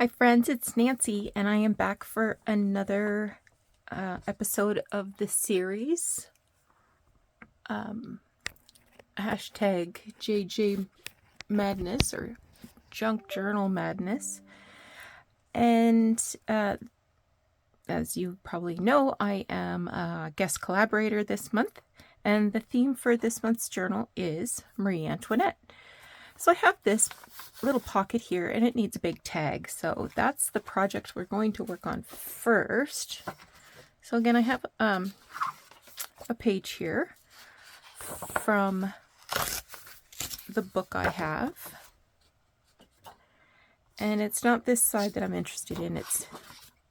Hi friends, it's Nancy and I am back for another episode of the series. Hashtag JJ Madness or Junk Journal Madness. And as you probably know, I am a guest collaborator this month. And the theme for this month's journal is Marie Antoinette. So I have this little pocket here and it needs a big tag. So that's the project we're going to work on first. So again, I have a page here from the book I have. And it's not this side that I'm interested in, it's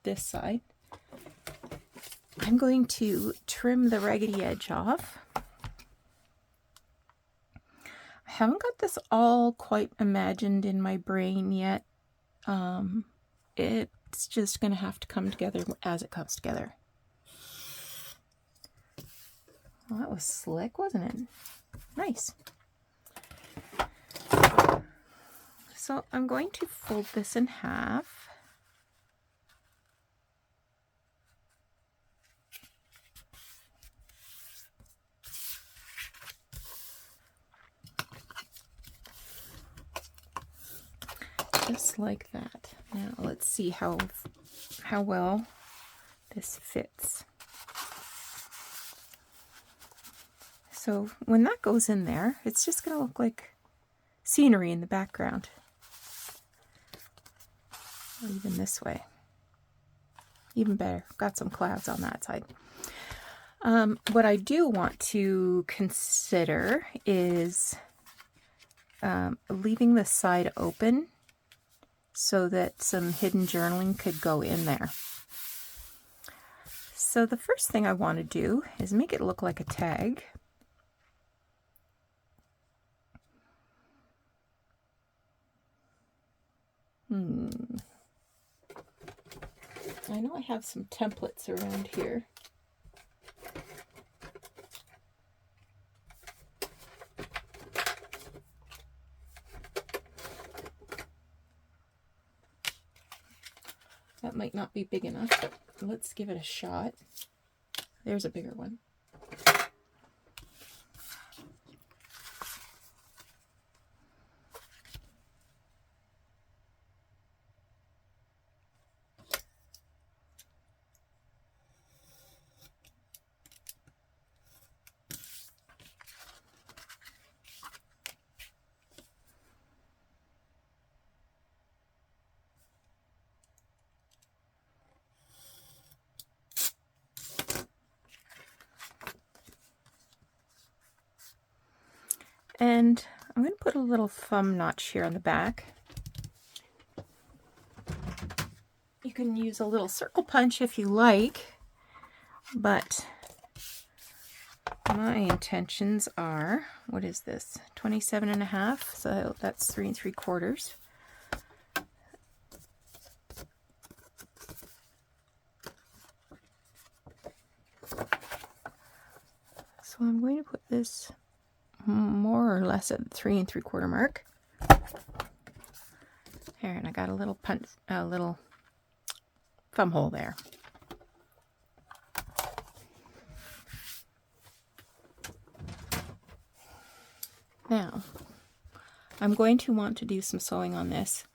this side. I'm going to trim the raggedy edge off. I haven't got this all quite imagined in my brain yet. It's just going to have to come together as it comes together. Well, that was slick, wasn't it? Nice. So I'm going to fold this in half. Just like that. Now let's see how well this fits. So when that goes in there, it's just going to look like scenery in the background. Or even this way. Even better. Got some clouds on that side. What I do want to consider is leaving the side open so that some hidden journaling could go in there. So the first thing I want to do is make it look like a tag. I know I have some templates around here. That might not be big enough, but let's give it a shot. There's a bigger one. And I'm going to put a little thumb notch here on the back. You can use a little circle punch if you like, but my intentions are, what is this, 27.5, so that's 3 3/4. So I'm going to put this more or less at the 3 3/4 mark. Here, and I got a little little thumb hole there. Now, I'm going to want to do some sewing on this,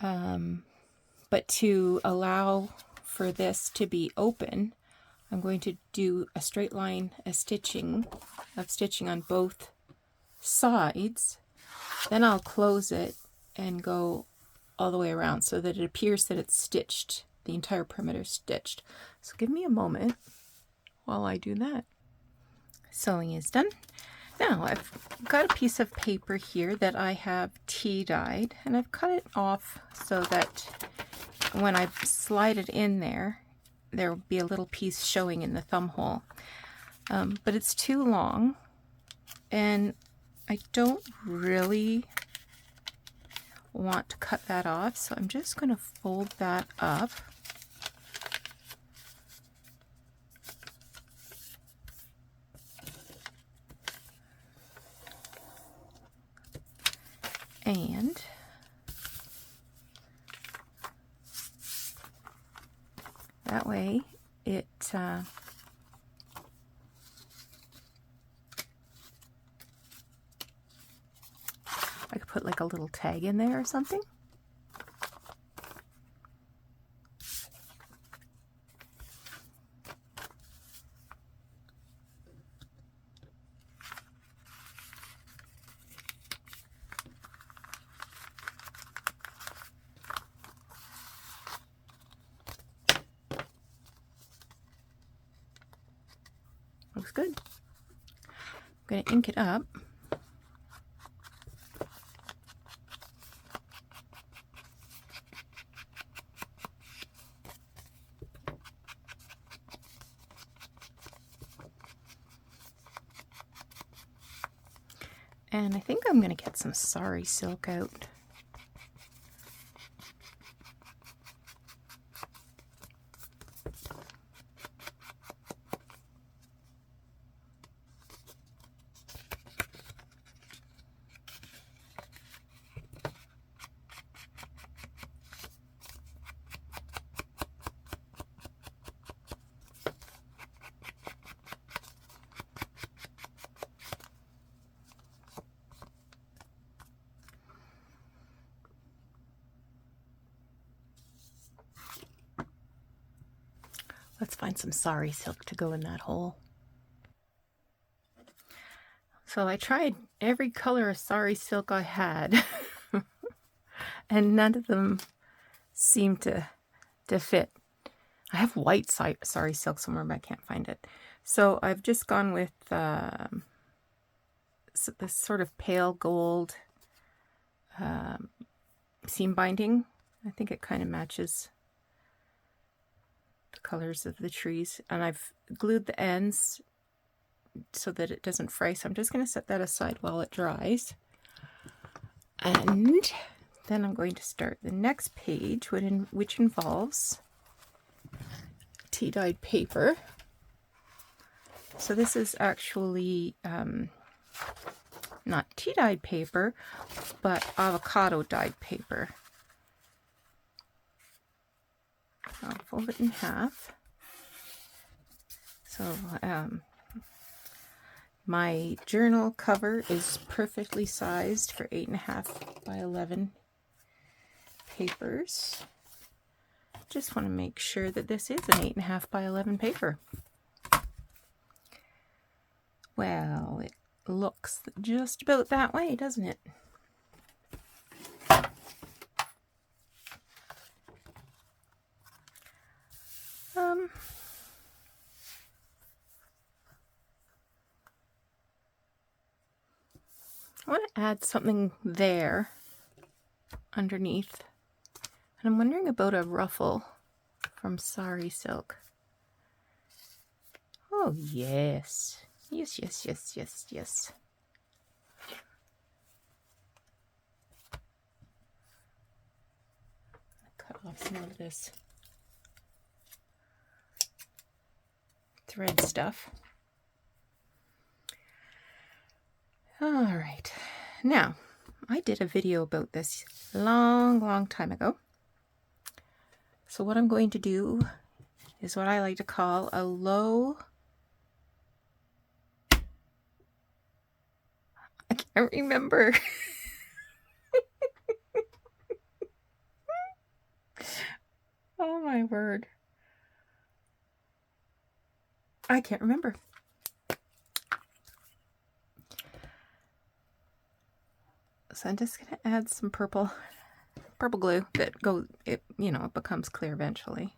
but to allow for this to be open, I'm going to do a straight line of stitching on both sides. Then I'll close it and go all the way around so that it appears that it's stitched, the entire perimeter stitched. So give me a moment while I do that. Sewing is done. Now I've got a piece of paper here that I have tea dyed, and I've cut it off so that when I slide it in there, there will be a little piece showing in the thumb hole. But it's too long, and I don't really want to cut that off, so I'm just going to fold that up. And That way it I could put like a little tag in there or something. Looks good. I'm going to ink it up. And I think I'm going to get some sari silk out. Let's find some sari silk to go in that hole. So I tried every color of sari silk I had, and none of them seemed to fit. I have white sari silk somewhere, but I can't find it. So I've just gone with this sort of pale gold seam binding. I think it kind of matches the colors of the trees, and I've glued the ends so that it doesn't fray. So I'm just going to set that aside while it dries, and then I'm going to start the next page, which involves tea-dyed paper. So this is actually not tea-dyed paper, but avocado dyed paper. I'll fold it in half. So my journal cover is perfectly sized for 8.5 by 11 papers. Just want to make sure that this is an 8.5 by 11 paper. Well, it looks just about that way, doesn't it? I want to add something there underneath, and I'm wondering about a ruffle from sari silk. Oh yes, yes, yes, yes, yes, yes. Cut off some of this thread stuff. All right, now I did a video about this long time ago. So what I'm going to do is what I like to call a low, I can't remember. Oh my word. I can't remember. So I'm just going to add some purple glue that it becomes clear eventually.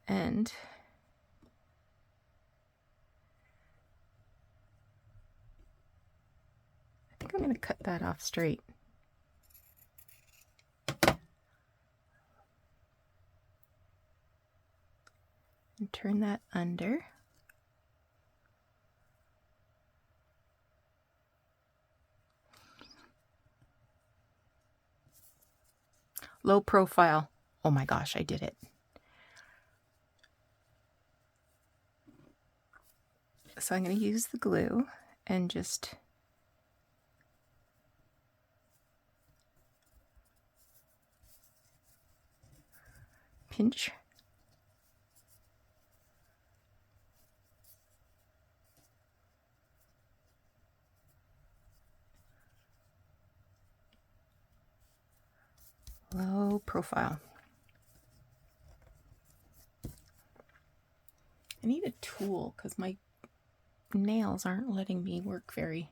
And I think I'm going to cut that off straight. And turn that under. Low profile. Oh my gosh, I did it. So I'm going to use the glue and just pinch Low profile. I need a tool because my nails aren't letting me work very.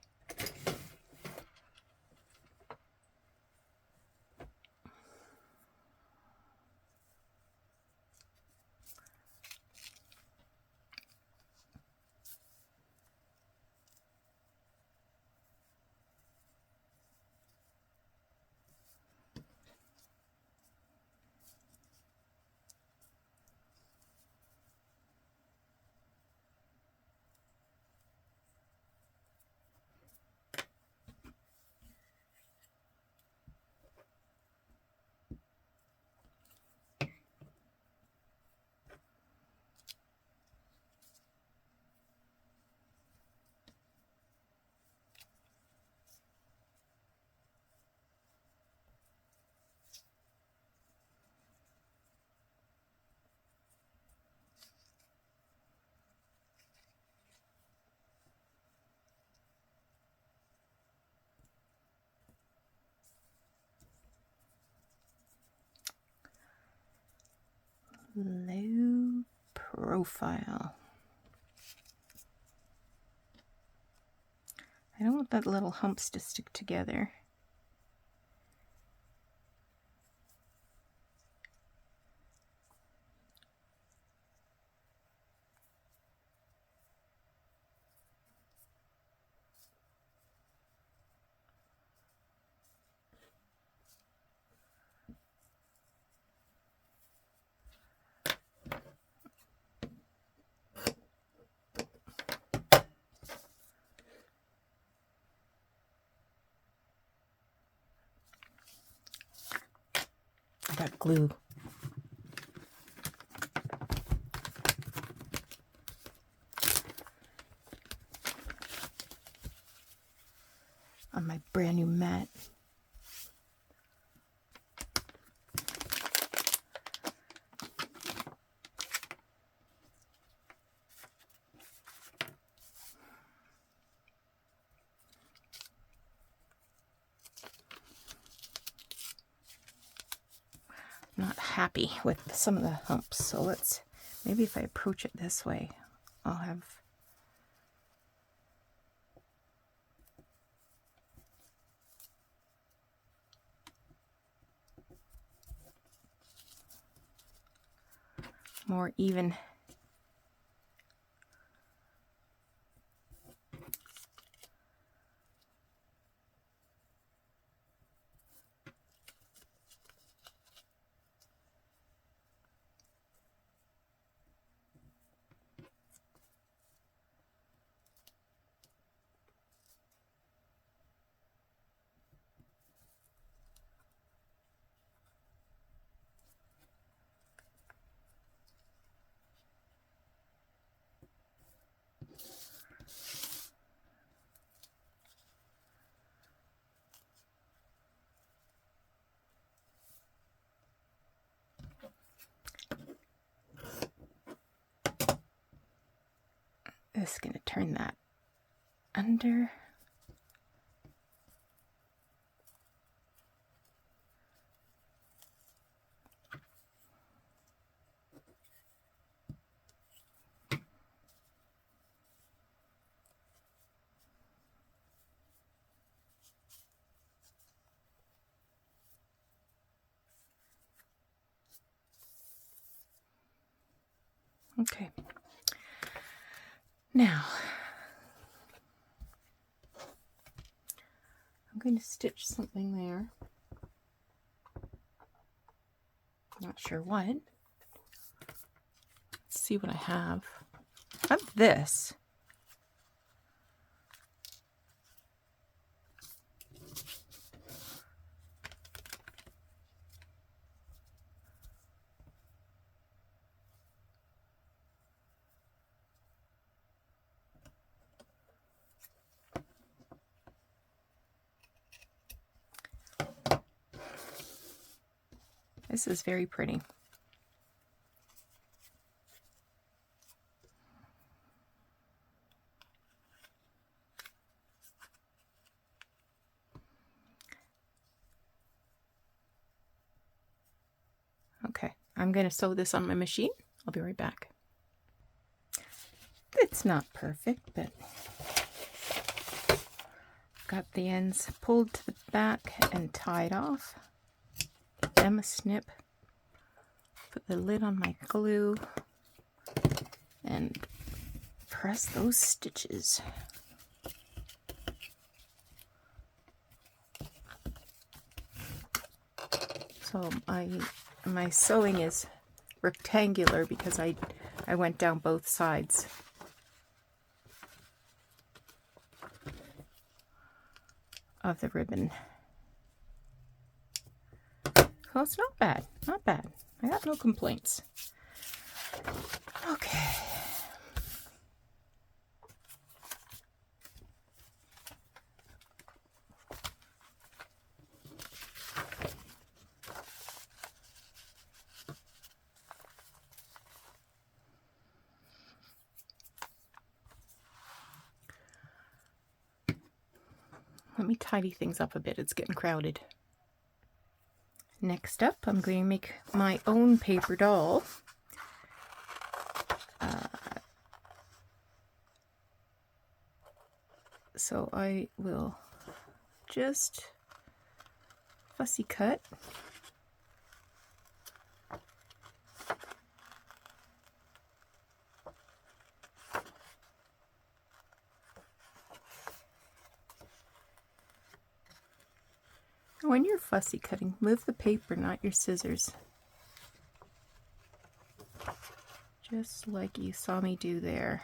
Low profile. I don't want that little humps to stick together. I got glue. On my brand new mat. Not happy with some of the humps, so let's, maybe if I approach it this way, I'll have more even. Just gonna turn that under. Okay. Now, I'm going to stitch something there. Not sure what. Let's see what I have. I have this. This is very pretty. I'm going to sew this on my machine. I'll be right back. It's not perfect, but got the ends pulled to the back and tied off. Give them a snip. Put the lid on my glue and press those stitches. So my sewing is rectangular because I went down both sides. Of the ribbon. Oh, it's not bad. Not bad. I got no complaints. Okay. Let me tidy things up a bit. It's getting crowded. Next up, I'm going to make my own paper doll. So I will just fussy cut. When you're fussy cutting, move the paper, not your scissors. Just like you saw me do there.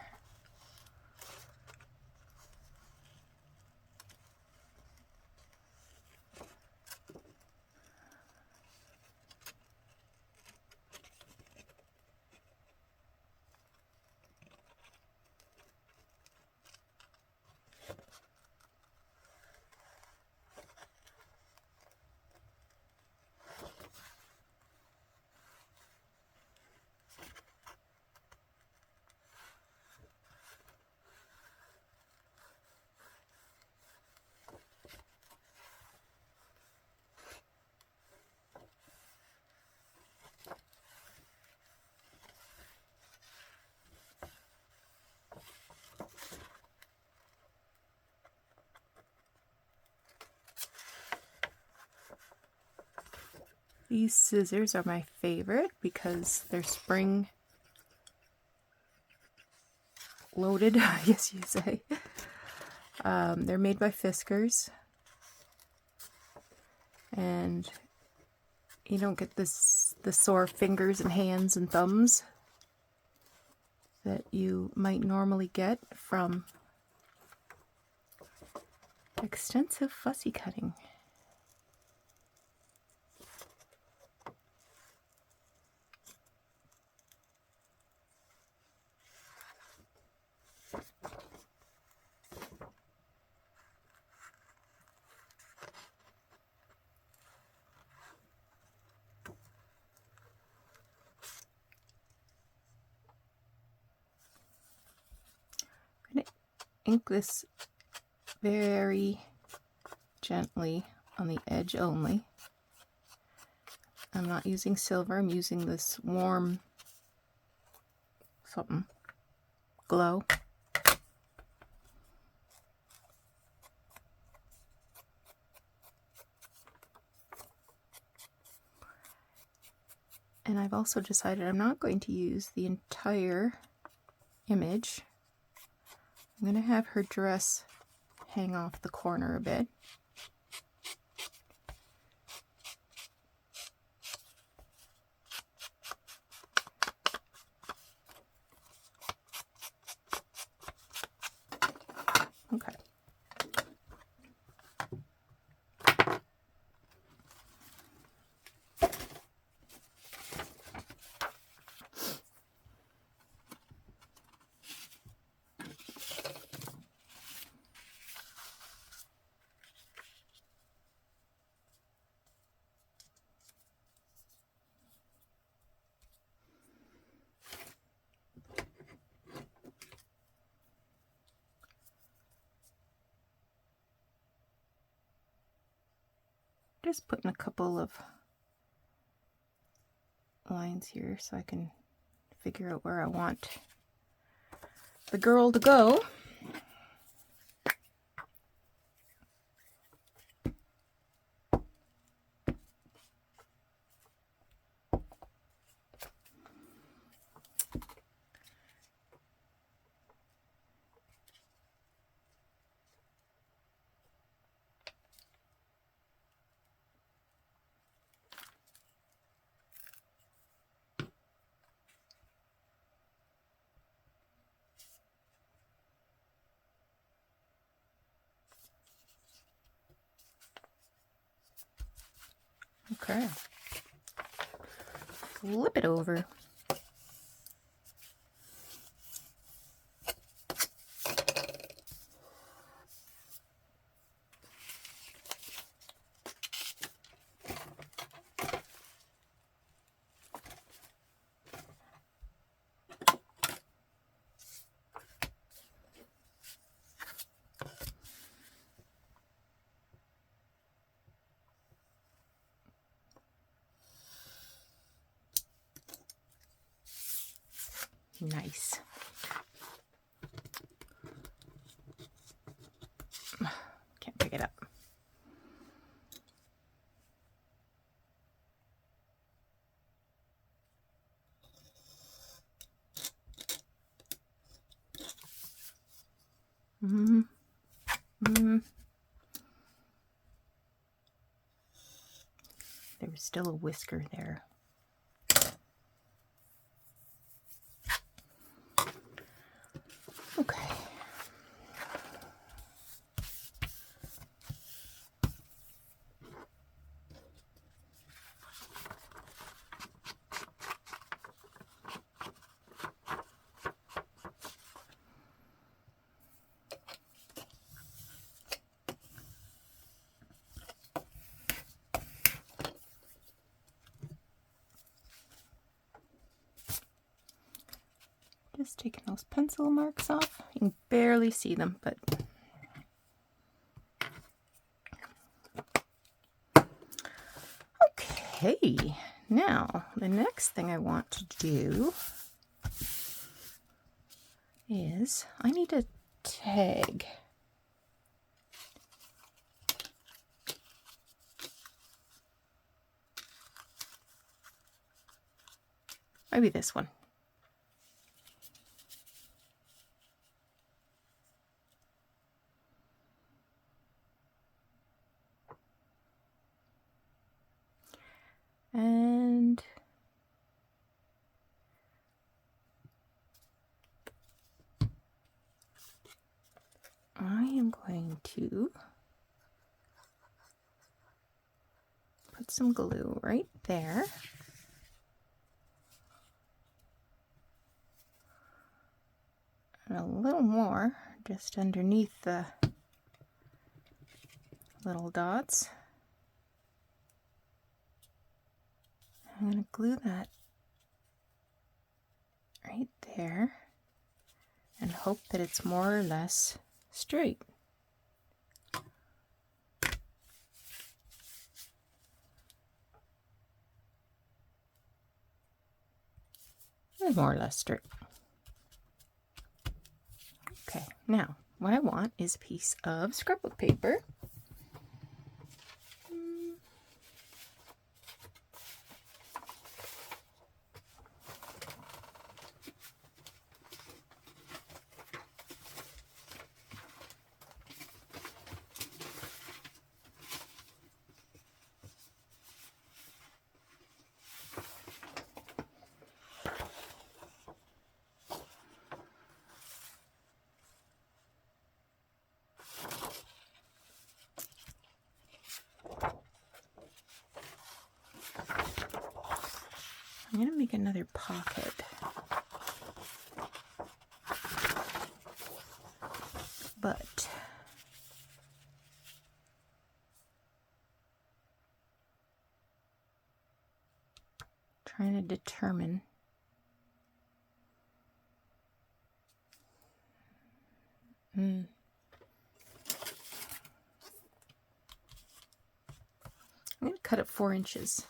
These scissors are my favorite because they're spring loaded, I guess you say. They're made by Fiskars, and you don't get the sore fingers and hands and thumbs that you might normally get from extensive fussy cutting. Ink this very gently on the edge only. I'm not using silver, I'm using this warm something glow. And I've also decided I'm not going to use the entire image. I'm going to have her dress hang off the corner a bit. Okay. Just putting a couple of lines here so I can figure out where I want the girl to go. Okay. Flip it over. Nice. Can't pick it up. There was still a whisker there. Okay. Just taking those pencil marks off. You can barely see them, but okay. Now, the next thing I want to do is I need a tag. Maybe this one. And I am going to put some glue right there. And a little more just underneath the little dots. I'm going to glue that right there and hope that it's more or less straight. And more or less straight. Okay, now what I want is a piece of scrapbook paper. I'm going to make another pocket. But trying to determine I'm going to cut it 4 inches.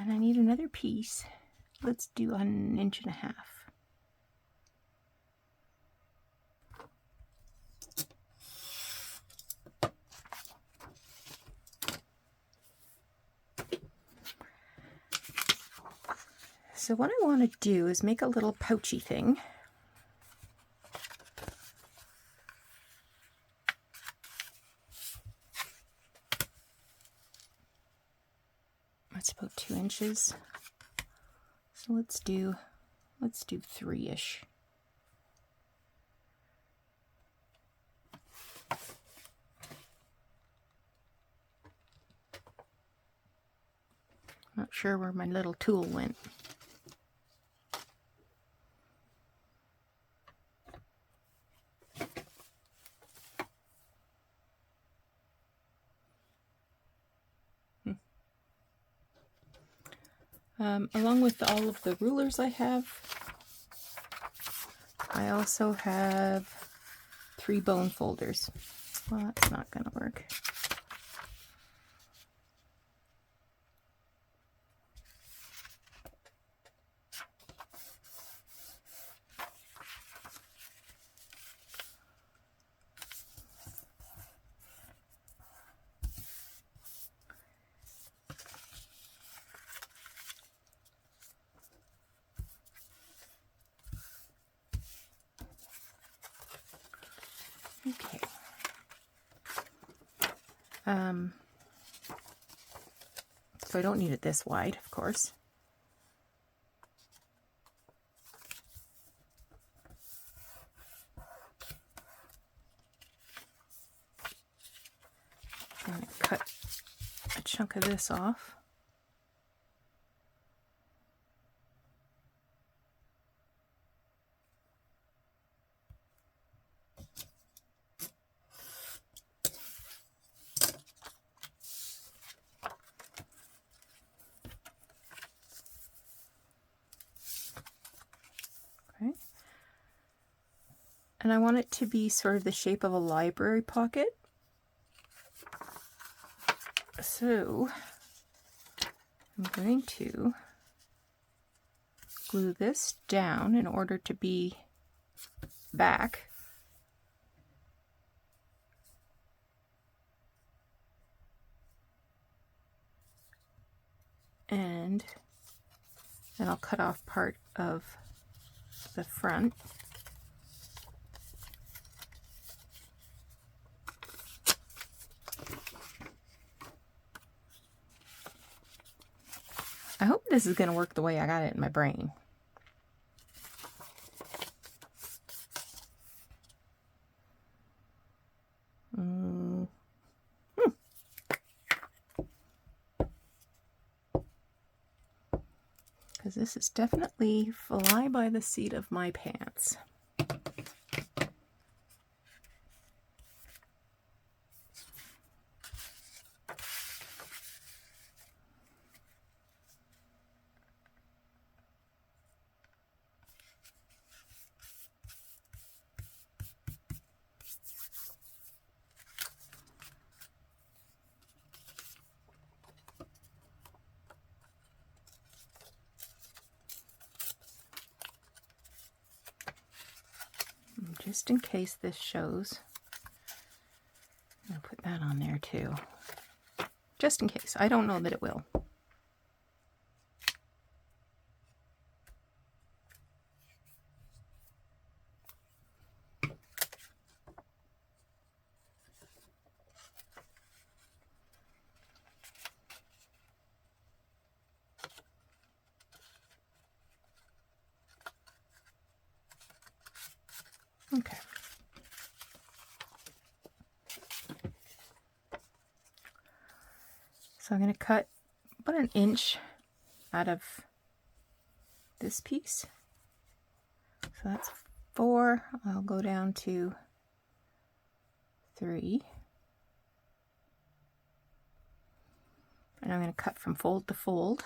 And I need another piece. Let's do 1.5 inches. So what I want to do is make a little pouchy thing. That's about 2 inches. So let's do 3-ish. Not sure where my little tool went. Along with all of the rulers I have, I also have 3 bone folders. Well, that's not going to work. Okay. So I don't need it this wide, of course. I'm going to cut a chunk of this off. Okay. And I want it to be sort of the shape of a library pocket. So I'm going to glue this down in order to be back. And then I'll cut off part of the front. I hope this is going to work the way I got it in my brain. Because this is definitely fly by the seat of my pants. Just in case this shows, I'll put that on there too. Just in case. I don't know that it will. Okay. So I'm going to cut about 1 inch out of this piece. So that's 4. I'll go down to 3. And I'm going to cut from fold to fold.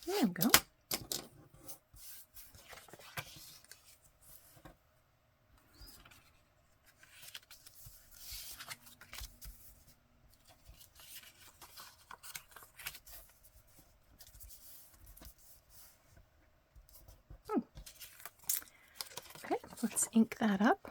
There we go. Okay, let's ink that up.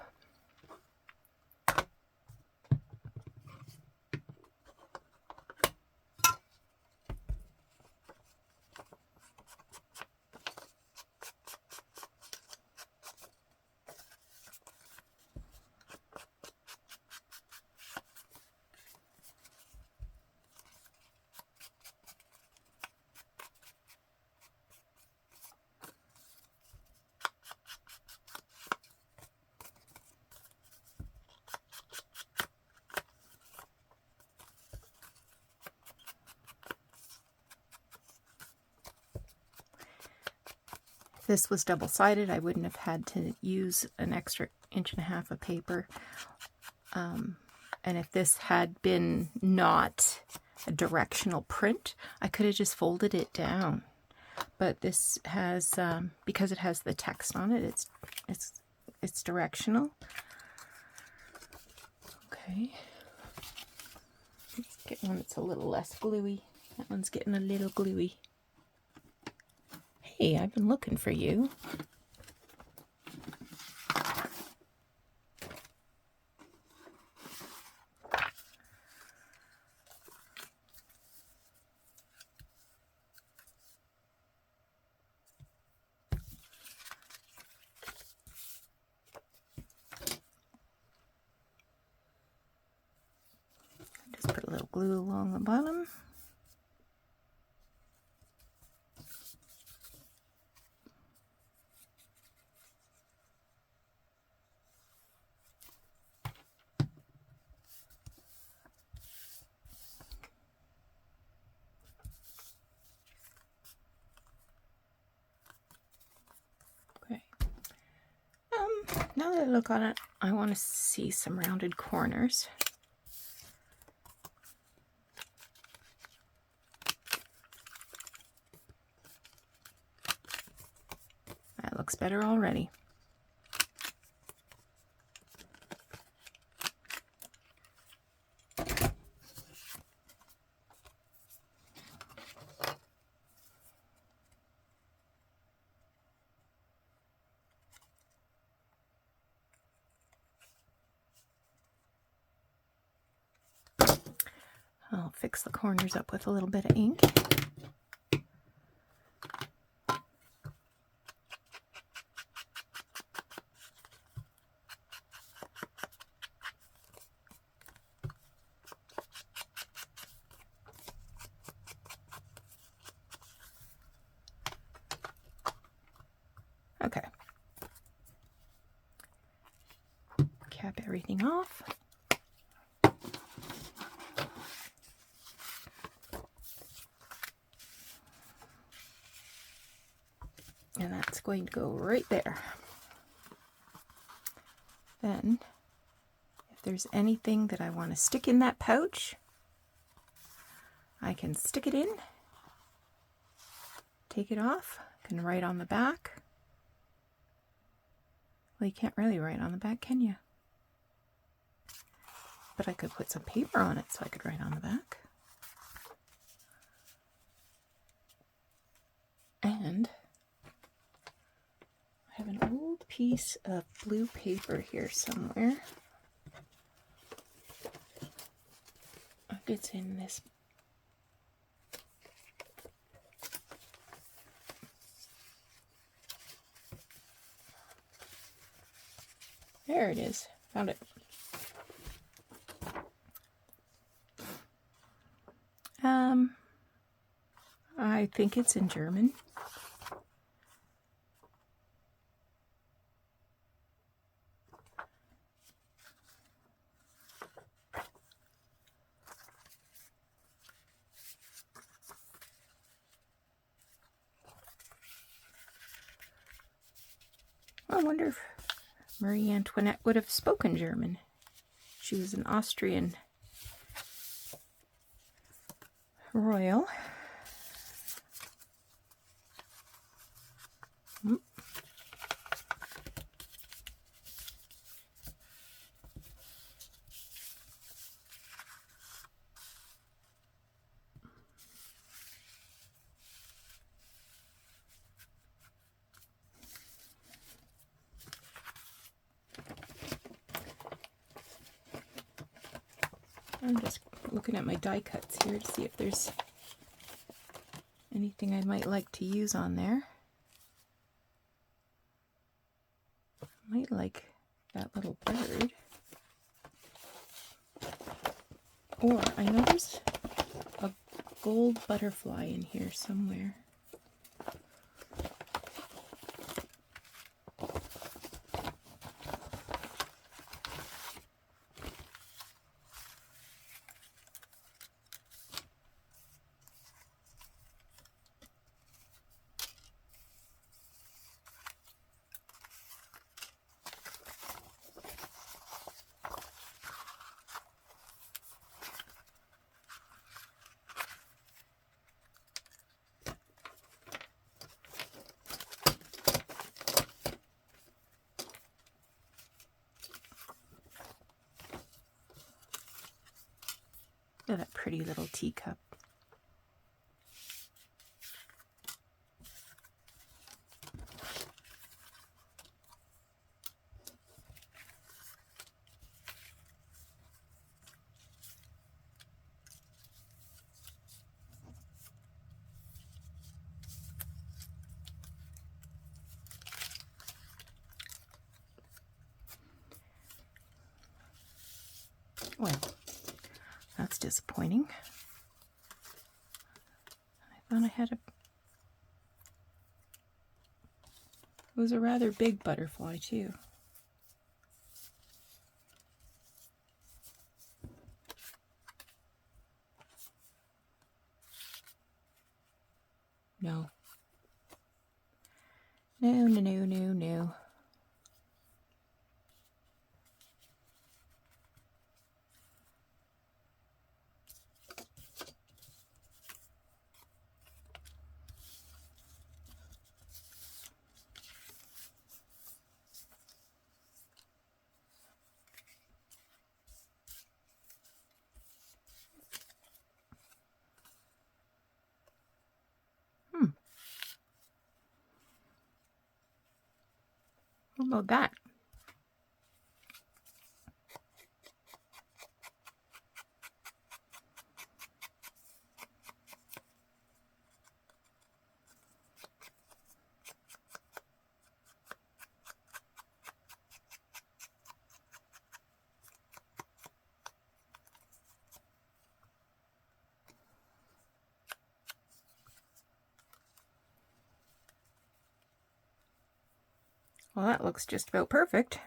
If this was double-sided, I wouldn't have had to use an extra 1.5 inches of paper. And if this had been not a directional print, I could have just folded it down. But this has, because it has the text on it, it's directional. Okay. Let's get one that's a little less gluey. That one's getting a little gluey. Hey, I've been looking for you. Just put a little glue along the bottom. Okay. Now that I look on it, I want to see some rounded corners. That looks better already. I'll fix the corners up with a little bit of ink. Okay. Cap everything off. And that's going to go right there. Then, if there's anything that I want to stick in that pouch, I can stick it in, take it off, I can write on the back. Well, you can't really write on the back, can you? But I could put some paper on it so I could write on the back. And I have an old piece of blue paper here somewhere. I think it's in this. There it is. Found it. I think it's in German. I wonder if Marie Antoinette would have spoken German. She was an Austrian royal. I'm just looking at my die cuts here to see if there's anything I might like to use on there. I might like that little bird. Or I know there's a gold butterfly in here somewhere. Look at that pretty little teacup. Well, that's disappointing. I thought I had it was a rather big butterfly too. No. No, no, no, no, no. What about that? Well, that looks just about perfect.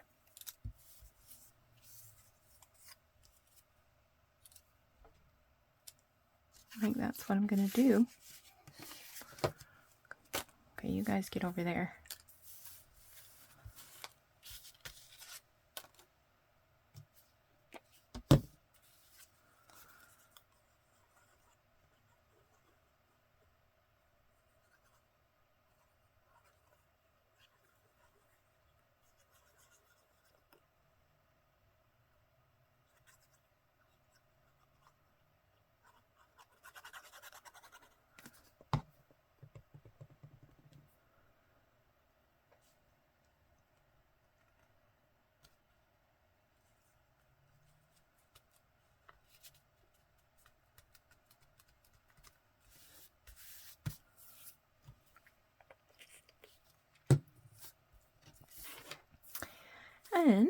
I think that's what I'm going to do. Okay, you guys get over there. And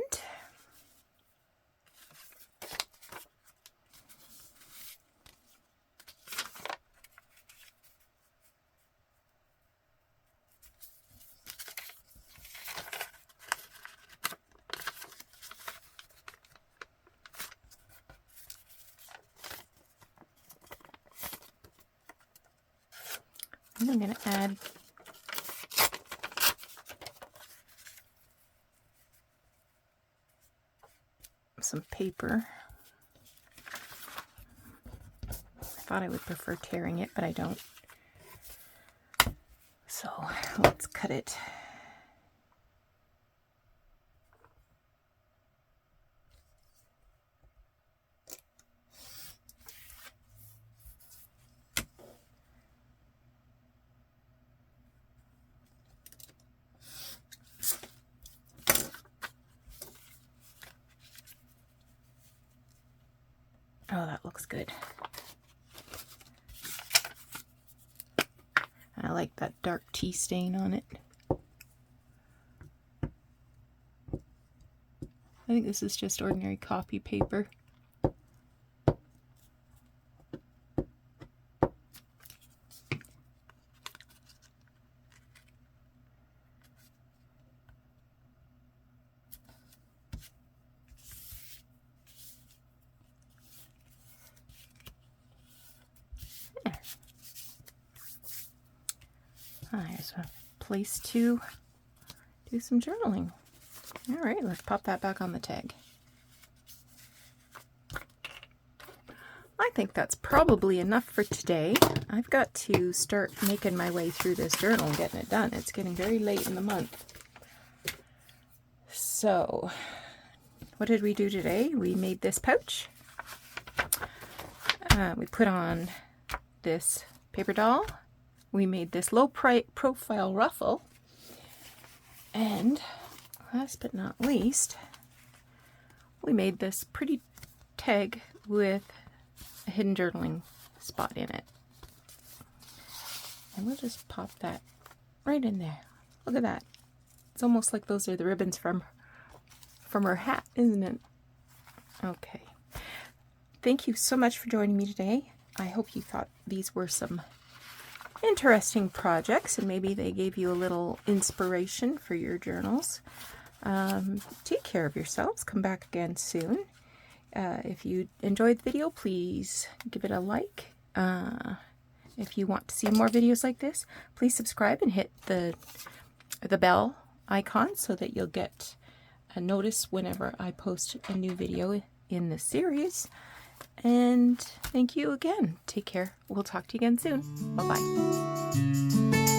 I'm going to add some paper. I thought I would prefer tearing it, but I don't. So let's cut it. Oh, that looks good. I like that dark tea stain on it. I think this is just ordinary copy paper. There's a place to do some journaling. All right, let's pop that back on the tag. I think that's probably enough for today. I've got to start making my way through this journal and getting it done. It's getting very late in the month. So, what did we do today? We made this pouch. We put on this paper doll. We made this low profile ruffle. And last but not least, we made this pretty tag with a hidden journaling spot in it. And we'll just pop that right in there. Look at that. It's almost like those are the ribbons from her hat, isn't it? Okay. Thank you so much for joining me today. I hope you thought these were some interesting projects and maybe they gave you a little inspiration for your journals. Take care of yourselves. Come back again soon. If you enjoyed the video, please give it a like. If you want to see more videos like this, please subscribe and hit the bell icon so that you'll get a notice whenever I post a new video in this series. And thank you again. Take care. We'll talk to you again soon. Bye-bye.